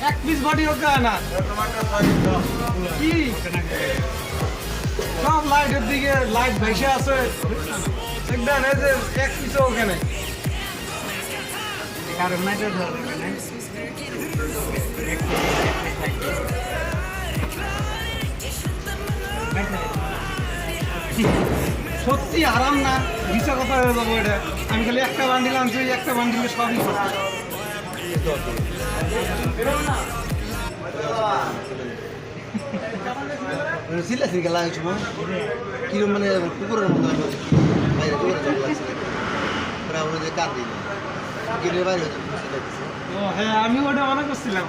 এক piece body হোক না কি সব লাইটের দিকে লাইট ভেসে আছে দেখবেন এই যে এক পিস ওখানে কারণ নাই সত্যি আরাম না মিশা কথা হয়ে যাবো এটা আমি খালি একটা বান্ডিল আনছি একটা বান্ডিলে সবই সিলাসি গেলা এই সময় কিরম মানে কুকুরের মতো বাইরে যে কান দিল গিলে বাইরে ও হ্যাঁ আমি ওটা মনে করছিলাম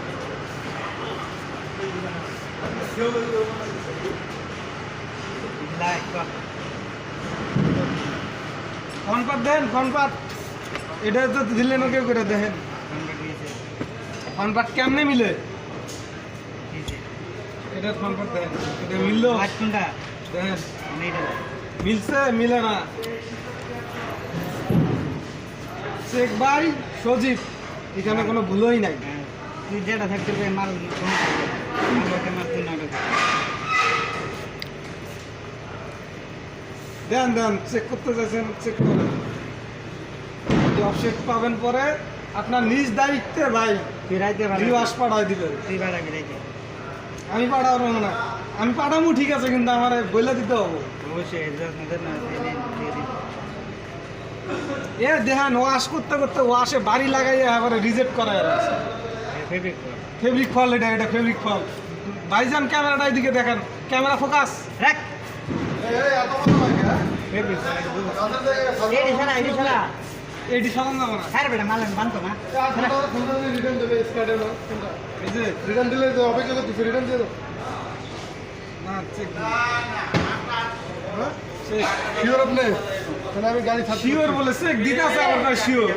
কনপাত দেন কনপাত এটা তো দিলেন কেউ করে দেখেন কনপাত কেমনে মিলে এটা কনপাত দেন এটা মিললো কোনটা দেখেন মিলছে মিলে না শেখ ভাই সজীব এখানে কোনো ভুলই নাই তুই যেটা থাকতে মাল দেন দেন চেক করতে চাইছেন চেক করেন অবশেষ পাবেন পরে আপনার নিজ দায়িত্বে ভাই রিওয়াজ পাঠাই দিবেন আমি পাঠাবো না আমি পাঠাবো ঠিক আছে কিন্তু আমার বইলে দিতে হবে এ দেখেন ওয়াশ করতে করতে ওয়াশে বাড়ি লাগাইয়ে আবার রিজেক্ট করা ফেব্রিক ফল এটা এটা ফেব্রিক ফল ভাইজান ক্যামেরাটা এদিকে দেখেন ক্যামেরা ফোকাস রাখ এটি সালাম না হ্যাঁ বেটা মালেন বানতো না রিটার্ন দেবে স্কার্টে না এই যে রিটার্ন দিলে তো অপেক্ষা করতেছি রিটার্ন দিয়ে দাও না চেক শিওর আপনি আমি গাড়ি শিওর বলে চেক দিতে আছে আমার শিওর